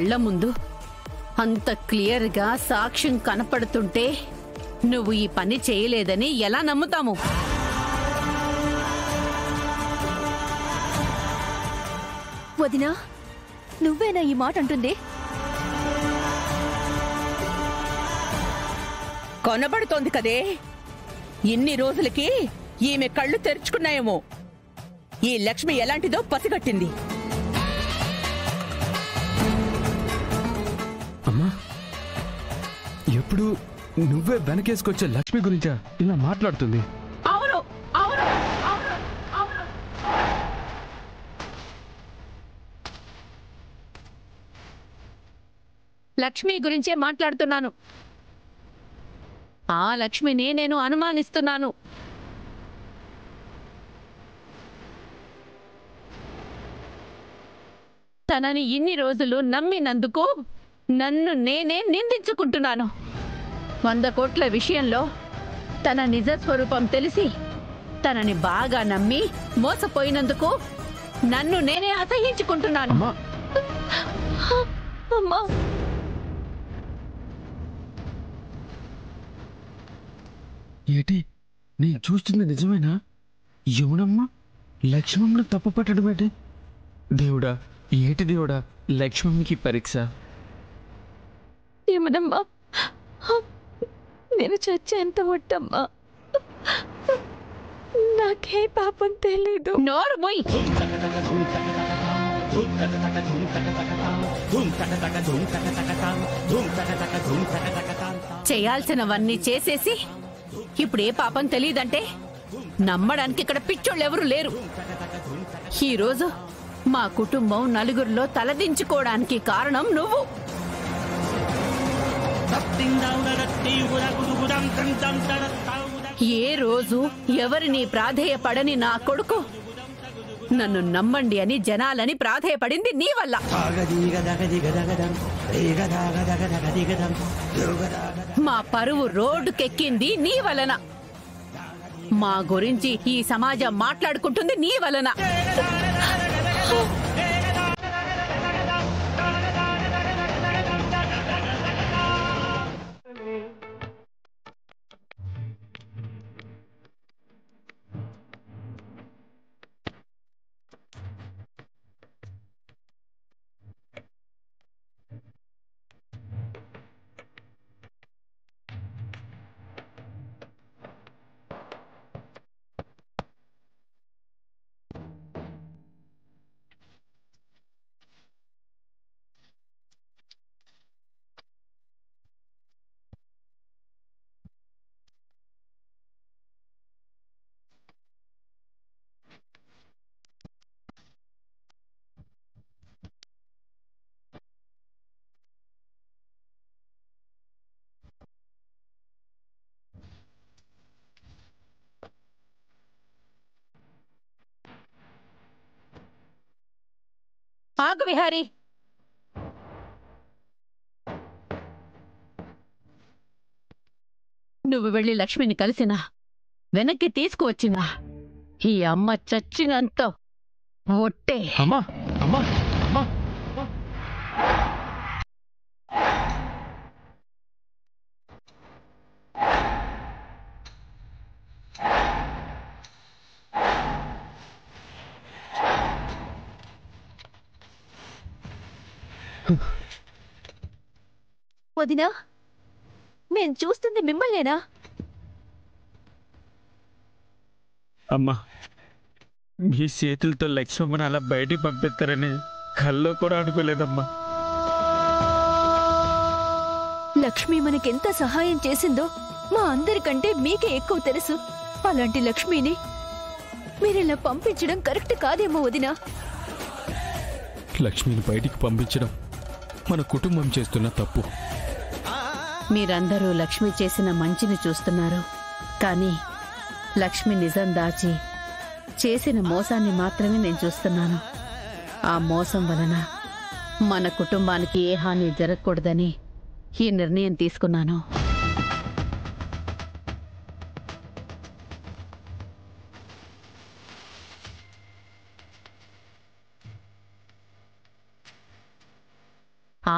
కళ్ళ ముందు అంత క్లియర్గా సాక్ష్యం కనపడుతుంటే నువ్వు ఈ పని చేయలేదని ఎలా నమ్ముతాము? వదినా, నువ్వేనా ఈ మాట అంటుంది? కొనబడుతోంది కదే. ఇన్ని రోజులకి ఈమె కళ్ళు తెరుచుకున్నాయేమో. ఈ లక్ష్మి ఎలాంటిదో పసిగట్టింది. అమ్మా, ఎప్పుడు నువ్వే వెనకేసుకొచ్చే లక్ష్మి గురించా ఇలా మాట్లాడుతుంది? అవును అవును అవును అవును. లక్ష్మి గురించే మాట్లాడుతున్నాను. ఆ లక్ష్మిని నేను అనుమానిస్తున్నాను. తనని ఇన్ని రోజులు నమ్మినందుకు నన్ను నేనే నిందించుకుంటున్నాను. 100 కోట్ల విషయంలో తన నిజ స్వరూపం తెలిసి తనని బాగా నమ్మి మోసపోయినందుకు నన్ను నేనే అసహించుకుంటున్నాను. అమ్మా, ఏటి నేను చూస్తుంది నిజమేనా? యమునమ్మ లక్ష్మమ్మను తప్పు పట్టడం ఏంటి? దేవుడా, ఏటి దేవుడా, లక్ష్మమ్మకి పరీక్ష. ఏమనమ్మా, నేను చచ్చేంత వద్దమ్మా. నాకే పాపం తెలీదు. నోరు మూయ్. చేయాల్సినవన్నీ చేసేసి ఇప్పుడు ఏ పాపం తెలియదంటే నమ్మడానికి ఇక్కడ పిచ్చోళ్ళెవరూ లేరు. ఈరోజు మా కుటుంబం నలుగురిలో తలదించుకోవడానికి కారణం నువ్వు. ఏ రోజు ఎవరిని ప్రాధేయపడని నా కొడుకు నన్ను నమ్మండి అని జనాలని ప్రాధేయపడింది నీ వల్ల. మా పరువు రోడ్డుకెక్కింది నీ వలన. మా గురించి ఈ సమాజం మాట్లాడుకుంటుంది నీ వలన. ఆగు విహారీ. నువ్వు వెళ్ళి లక్ష్మిని కలిసినా వెనక్కి తీసుకువచ్చినా ఈ అమ్మ చచ్చినంత ఒట్టే. అమ్మా అమ్మా అమ్మా, వదినా, నేను చూస్తుంది మిమ్మల్నేనా? అమ్మా, మీ చేతులతో లక్ష్మమ్మని అలా బయటికి పంపిస్తారని కల్లో కూడా అనుకోలేదమ్మా. లక్ష్మి మనకెంత సహాయం చేసిందో మా అందరికంటే మీకే ఎక్కువ తెలుసు. అలాంటి లక్ష్మిని మీరిలా పంపించడం కరెక్ట్ కాదేమో వదినా. లక్ష్మిని బయటికి పంపించడం మన కుటుంబం చేస్తున్న తప్పు. మీరందరూ లక్ష్మి చేసిన మంచిని చూస్తున్నారు, కానీ లక్ష్మి నిజం దాచి చేసిన మోసాన్ని మాత్రమే నేను చూస్తున్నాను. ఆ మోసం వలన మన కుటుంబానికి ఏ హాని జరగకూడదని ఈ నిర్ణయం తీసుకున్నాను.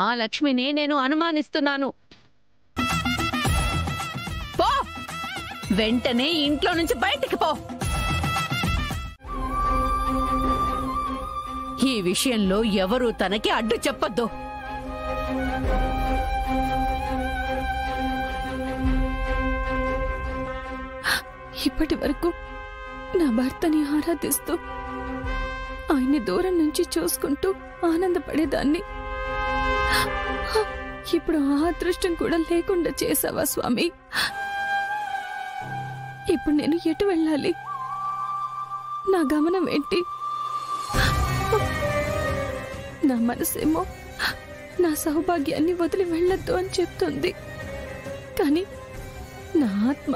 ఆ లక్ష్మిని నేను అనుమానిస్తున్నాను. పో, వెంటనే ఇంట్లో నుంచి బయటికి పో. ఈ విషయంలో ఎవరూ తనకి అడ్డు చెప్పొద్దు. ఇప్పటి వరకు నా భర్తని ఆరాధిస్తూ ఆయన్ని దూరం నుంచి చూసుకుంటూ ఆనందపడేదాన్ని. ఇప్పుడు ఆ అదృష్టం కూడా లేకుండా చేసావా స్వామి? ఇప్పుడు నేను ఎటు వెళ్ళాలి? నా గమనం ఏంటి? నా మనసేమో నా సౌభాగ్యాన్ని వదిలి వెళ్ళొద్దు అని చెప్తుంది, కానీ నా ఆత్మ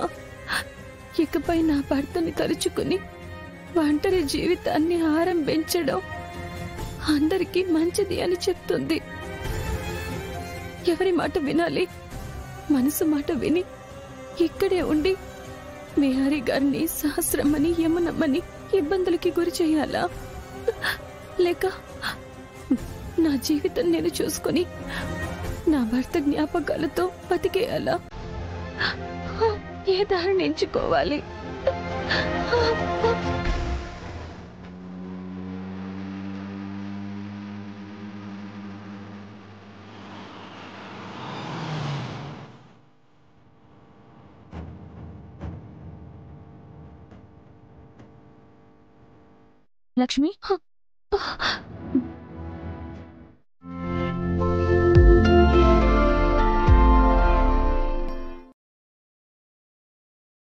ఇకపై నా భర్తని తలుచుకుని ఒంటరి జీవితాన్ని ఆరంభించడం అందరికీ మంచిది అని చెప్తుంది. ఎవరి మాట వినాలి? మనసు మాట విని ఇక్కడే ఉండి మేహారి గారిని సహస్రమని యమునమ్మని ఇబ్బందులకి గురి చేయాలా? లేక నా జీవితం నేను చూసుకుని నా భర్త జ్ఞాపకాలతో బతికేయాలా? ఏ దారిని ఎంచుకోవాలి? లక్ష్మి,